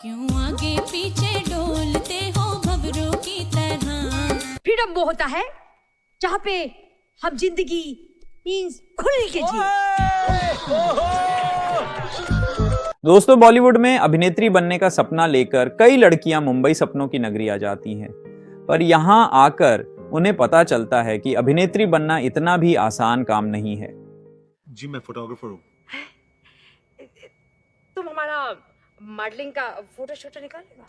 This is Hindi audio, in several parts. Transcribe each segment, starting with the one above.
क्यों आगे पीछे डोलते हो भंवरों की तरह। फ्रीडम वो होता है जहाँ पे हम जिंदगी मींस खुल के जी। दोस्तों, बॉलीवुड में अभिनेत्री बनने का सपना लेकर कई लड़कियां मुंबई सपनों की नगरी आ जाती हैं, पर यहां आकर उन्हें पता चलता है कि अभिनेत्री बनना इतना भी आसान काम नहीं है। जी मैं फोटोग्राफर हूँ। तुम हमारा मॉडलिंग का फोटो शूट निकालेगा?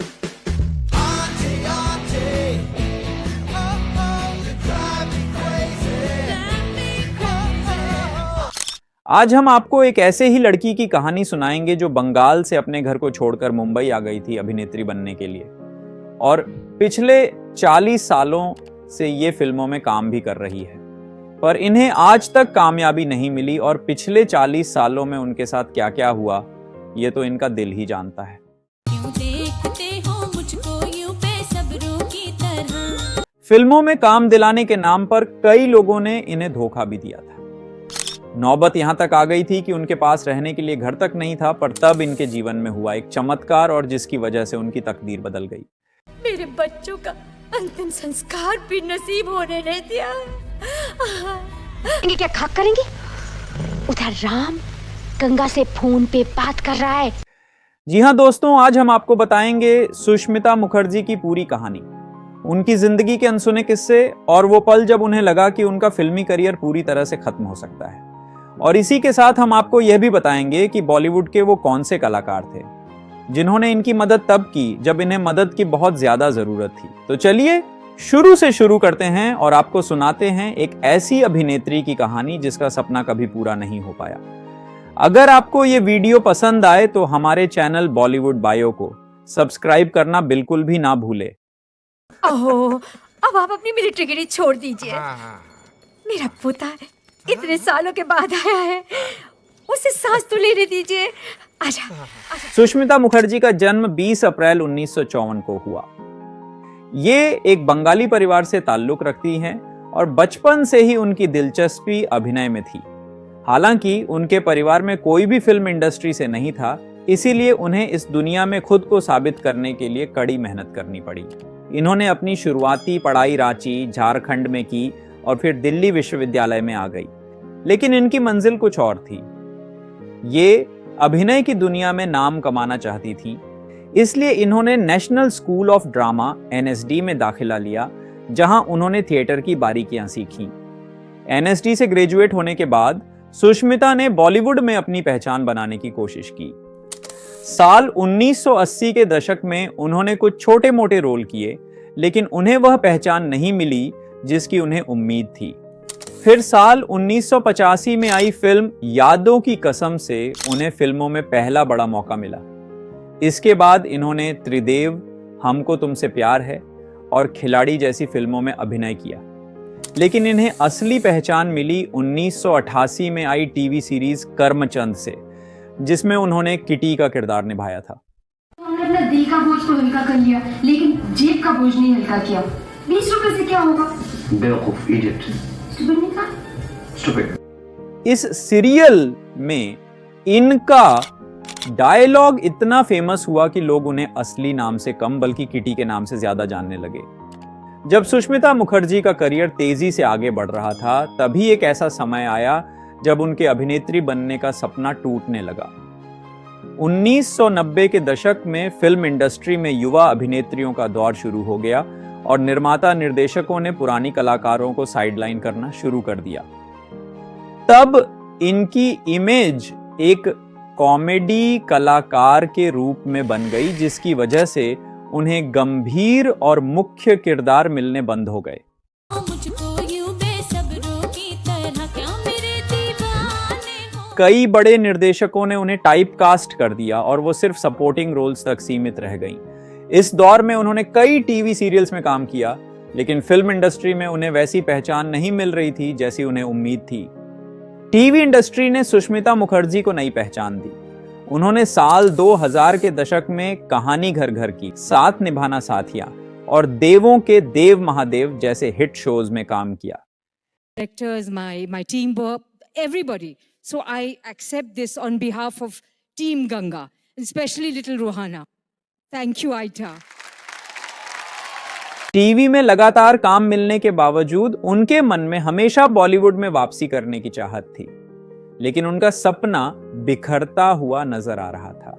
आज हम आपको एक ऐसे ही लड़की की कहानी सुनाएंगे जो बंगाल से अपने घर को छोड़कर मुंबई आ गई थी अभिनेत्री बनने के लिए, और पिछले 40 सालों से ये फिल्मों में काम भी कर रही है, पर इन्हें आज तक कामयाबी नहीं मिली। और पिछले 40 सालों में उनके साथ क्या क्या हुआ ये तो इनका दिल ही जानता है। क्यों देखते हो मुझको यूं बेसब्रों की तरह। फिल्मों में काम दिलाने के नाम पर कई लोगों ने इन्हें धोखा भी दिया था। नौबत यहां तक आ गई थी कि उनके पास रहने के लिए घर तक नहीं था, पर तब इनके जीवन में हुआ एक चमत्कार, और जिसकी वजह से उनकी तकदीर बदल गई। मेरे बच्चों का अंतिम संस्कार भी नसीब होने नहीं दिया। क्या खाक करेंगे? उधर राम गंगा से फोन पे बात कर रहा है। जी हां दोस्तों, आज हम आपको बताएंगे सुष्मिता मुखर्जी की पूरी कहानी, उनकी जिंदगी के अनसुने किस्से, और वो पल जब उन्हें लगा कि उनका फिल्मी करियर पूरी तरह से खत्म हो सकता है। और इसी के साथ हम आपको यह भी बताएंगे कि बॉलीवुड के वो कौन से कलाकार थे जिन्होंने इनकी मदद तब की जब इन्हें मदद की बहुत ज्यादा जरूरत थी। तो चलिए शुरू से शुरू करते हैं और आपको सुनाते हैं एक ऐसी अभिनेत्री की कहानी जिसका सपना कभी पूरा नहीं हो पाया। अगर आपको ये वीडियो पसंद आए तो हमारे चैनल बॉलीवुड बायो को सब्सक्राइब करना बिल्कुल भी ना भूले। ओहो, अब आप अपनी मिलिट्री गिरी छोड़ दीजिए। मेरा पोता इतने सालों के बाद आया है, उसे सांस तो लेने दीजिए। आजा। सुष्मिता मुखर्जी का जन्म 20 अप्रैल 1954 को हुआ। ये एक बंगाली परिवार से ताल्लुक रखती हैं और बचपन से ही उनकी दिलचस्पी अभिनय में थी। हालांकि उनके परिवार में कोई भी फिल्म इंडस्ट्री से नहीं था, इसीलिए उन्हें इस दुनिया में खुद को साबित करने के लिए कड़ी मेहनत करनी पड़ी। इन्होंने अपनी शुरुआती पढ़ाई रांची, झारखंड में की और फिर दिल्ली विश्वविद्यालय में आ गई, लेकिन इनकी मंजिल कुछ और थी। ये अभिनय की दुनिया में नाम कमाना चाहती थी, इसलिए इन्होंने national school of drama NSD में दाखिला लिया, जहां उन्होंने थिएटर की बारीकियां सीखी। NSD से ग्रेजुएट होने के बाद सुष्मिता ने बॉलीवुड में अपनी पहचान बनाने की कोशिश की। साल 1980 के दशक में उन्होंने कुछ छोटे मोटे रोल किए, लेकिन उन्हें वह पहचान नहीं मिली जिसकी उन्हें उम्मीद थी। फिर साल 1985 में आई फिल्म यादों की कसम से उन्हें फिल्मों में पहला बड़ा मौका मिला। इसके बाद इन्होंने त्रिदेव, हमको तुमसे प्यार है और खिलाड़ी जैसी फिल्मों में अभिनय किया, लेकिन इन्हें असली पहचान मिली 1988 में आई टीवी सीरीज करमचंद से, जिसमें उन्होंने किटी का किरदार निभाया था। हमने अपना दिल का बोझ तो हल्का कर लिया, लेकिन जेब का बोझ नहीं हल्का किया। 20 रुपए से क्या होगा? बेवकूफ, इडियट, स्टूपिड। इस सीरियल में इनका डायलॉग इतना फेमस हुआ कि लोग उन्हें असली नाम से कम बल्कि किटी के नाम से ज्यादा जानने लगे। जब सुष्मिता मुखर्जी का करियर तेजी से आगे बढ़ रहा था, तभी एक ऐसा समय आया जब उनके अभिनेत्री बनने का सपना टूटने लगा। 1990 के दशक में फिल्म इंडस्ट्री में युवा अभिनेत्रियों का दौर शुरू हो गया और निर्माता निर्देशकों ने पुरानी कलाकारों को साइडलाइन करना शुरू कर दिया। तब इनकी इमेज एक कॉमेडी कलाकार के रूप में बन गई, जिसकी वजह से उन्हें गंभीर और मुख्य किरदार मिलने बंद हो गए। मुझको यूं बेसब्रों की तरह क्या मेरे दीवाने हो। कई बड़े निर्देशकों ने उन्हें टाइप कास्ट कर दिया और वो सिर्फ सपोर्टिंग रोल्स तक सीमित रह गईं। इस दौर में उन्होंने कई टीवी सीरियल्स में काम किया, लेकिन फिल्म इंडस्ट्री में उन्हें वैसी पहचान नहीं मिल रही थी जैसी उन्हें उम्मीद थी। टीवी इंडस्ट्री ने सुष्मिता मुखर्जी को नई पहचान दी। उन्होंने साल 2000 के दशक में कहानी घर घर की, साथ निभाना साथिया और देवों के देव महादेव जैसे हिट शोज में काम किया। Directors, my team, everybody. So I accept this on behalf of Team Ganga, especially little Rohana. Thank you, Aida. TV में लगातार काम मिलने के बावजूद उनके मन में हमेशा बॉलीवुड में वापसी करने की चाहत थी, लेकिन उनका सपना बिखरता हुआ नजर आ रहा था।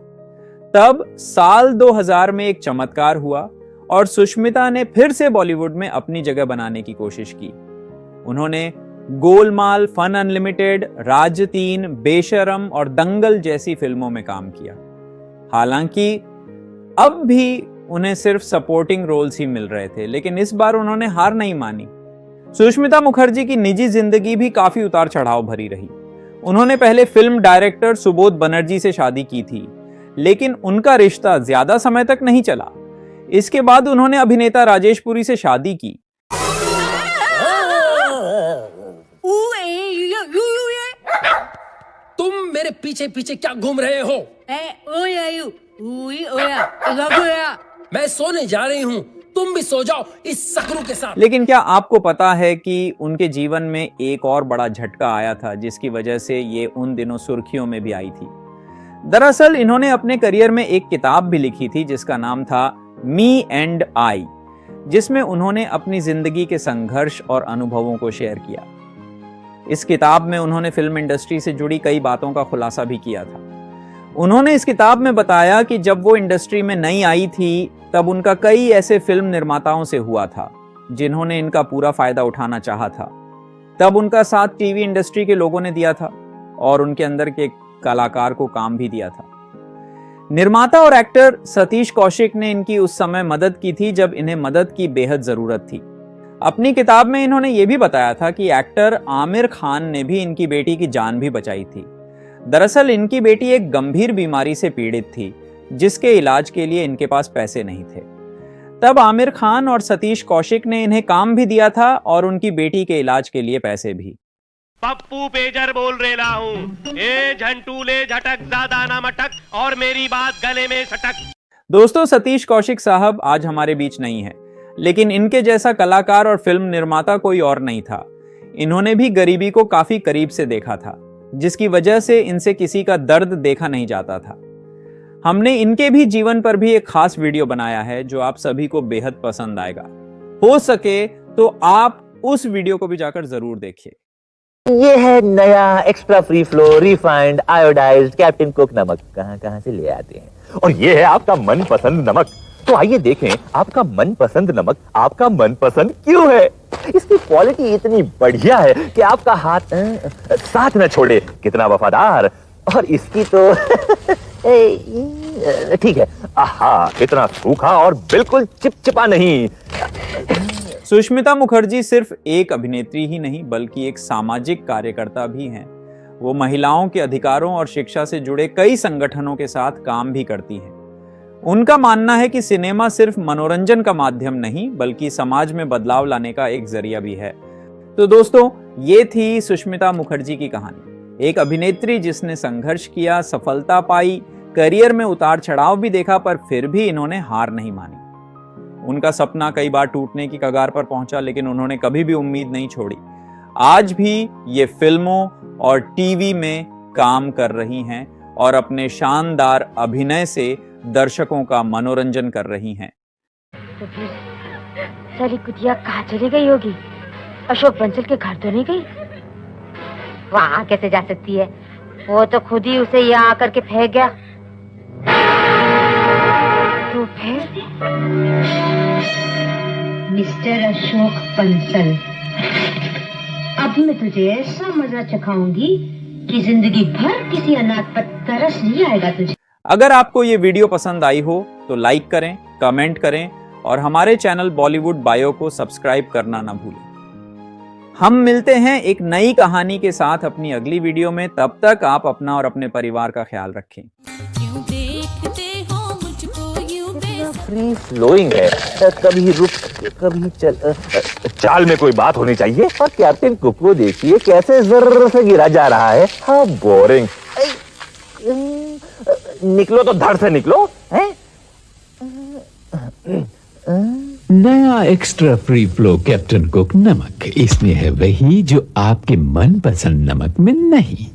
तब साल 2000 में एक चमत्कार हुआ और सुष्मिता ने फिर से बॉलीवुड में अपनी जगह बनाने की कोशिश की। उन्होंने गोलमाल, फन अनलिमिटेड, राज 3, बेशरम और दंगल जैसी फिल्मों में काम किया। हालांकि अब भी उन्हें सिर्फ सपोर्टिंग रोल्स ही मिल रहे थे, लेकिन इस बार उन्होंने हार नहीं मानी। सुष्मिता मुखर्जी की निजी जिंदगी भी काफी उतार चढ़ाव भरी रही। उन्होंने पहले फिल्म डायरेक्टर सुबोध बनर्जी से शादी की थी, लेकिन उनका रिश्ता ज्यादा समय तक नहीं चला। इसके बाद उन्होंने अभिनेता राजेश पुरी से शादी की। तुम मेरे पीछे पीछे क्या घूम रहे हो? मैं सोने जा रही हूँ, तुम भी सो जाओ इस सकरू के साथ। लेकिन क्या आपको पता है कि उनके जीवन में एक और बड़ा झटका आया था, जिसकी वजह से ये उन दिनों सुर्खियों में भी आई थी। दरअसल इन्होंने अपने करियर में एक किताब भी लिखी थी जिसका नाम था मी एंड आई, जिसमें उन्होंने अपनी जिंदगी के संघर्ष और अनुभवों को शेयर किया। इस किताब में उन्होंने फिल्म इंडस्ट्री से जुड़ी कई बातों का खुलासा भी किया था। उन्होंने इस किताब में बताया कि जब वो इंडस्ट्री में नई आई थी, तब उनका कई ऐसे फिल्म निर्माताओं से हुआ था जिन्होंने इनका पूरा फायदा उठाना चाहा था। तब उनका साथ टीवी इंडस्ट्री के लोगों ने दिया था और उनके अंदर के कलाकार को काम भी दिया था। निर्माता और एक्टर सतीश कौशिक ने इनकी उस समय मदद की थी जब इन्हें मदद की बेहद जरूरत थी। अपनी किताब में इन्होंने ये भी बताया था कि एक्टर आमिर खान ने भी इनकी बेटी की जान भी बचाई थी। दरअसल इनकी बेटी एक गंभीर बीमारी से पीड़ित थी, जिसके इलाज के लिए इनके पास पैसे नहीं थे। तब आमिर खान और सतीश कौशिक ने इन्हें काम भी दिया था और उनकी बेटी के इलाज के लिए पैसे भी। पप्पू पेजर बोल रेला हूँ, ए झंटूले झटक ज्यादा ना मटक और मेरी बात गले में सटक। दोस्तों, सतीश कौशिक साहब आज हमारे बीच नहीं है, लेकिन इनके जैसा कलाकार और फिल्म निर्माता कोई और नहीं था। इन्होंने भी गरीबी को काफी करीब से देखा था, जिसकी वजह से इनसे किसी का दर्द देखा नहीं जाता था। हमने इनके भी जीवन पर भी एक खास वीडियो बनाया है जो आप सभी को बेहद पसंद आएगा। हो सके तो आप उस वीडियो को भी जाकर जरूर देखिए। ये है नया extra free flow refined iodised captain cook नमक। कहां से ले आते हैं। और ये है आपका मनपसंद नमक। तो आइए देखें आपका मनपसंद नमक आपका मनपसंद क्यों है। इसकी क्वालिटी इतनी बढ़िया है कि आपका हाथ साथ न छोड़े। कितना वफादार। और इसकी तो ठीक है, आहा, इतना सूखा और बिल्कुल चिपचिपा नहीं। सुष्मिता मुखर्जी सिर्फ एक अभिनेत्री ही नहीं बल्कि एक सामाजिक कार्यकर्ता भी हैं। वो महिलाओं के अधिकारों और शिक्षा से जुड़े कई संगठनों के साथ काम भी करती हैं। उनका मानना है कि सिनेमा सिर्फ मनोरंजन का माध्यम नहीं बल्कि समाज में बदलाव लाने का एक जरिया भी है। तो दोस्तों, ये थी सुष्मिता मुखर्जी की कहानी। एक अभिनेत्री जिसने संघर्ष किया, सफलता पाई, करियर में उतार चढ़ाव भी देखा, पर फिर भी इन्होंने हार नहीं मानी। उनका सपना कई बार टूटने की कगार पर पहुंचा, लेकिन उन्होंने कभी भी उम्मीद नहीं छोड़ी। आज भी ये फिल्मों और टीवी में काम कर रही हैं और अपने शानदार अभिनय से दर्शकों का मनोरंजन कर रही हैं। तो फिर सारी कुतिया कहाँ चली गई होगी? अशोक बंसल के घर तो नहीं गई? वहाँ कैसे जा सकती है? वो तो खुद ही उसे यहाँ आकर के फेंक गया। तो फिर मिस्टर अशोक बंसल, अभी मैं तुझे ऐसा मजा चखाऊंगी कि जिंदगी भर किसी अनाथ पर तरस नहीं आएगा तुझे। अगर आपको ये वीडियो पसंद आई हो तो लाइक करें, कमेंट करें और हमारे चैनल बॉलीवुड बायो को सब्सक्राइब करना ना भूलें। हम मिलते हैं एक नई कहानी के साथ अपनी अगली वीडियो में। तब तक आप अपना और अपने परिवार का ख्याल रखें। क्यों देखते हो मुझको यूं फ्री फ्लोइंग है, कभी रुक कभी चल। चाल में कोई बात होनी चाहिए। और कैप्टन कुक को देखिए कैसे जर्र से गिरा जा रहा है। हाँ, बोरिंग। निकलो तो धड़ से निकलो। हैं? नया extra free flow captain cook नमक, इसमें है वही जो आपके मनपसंद नमक में नहीं।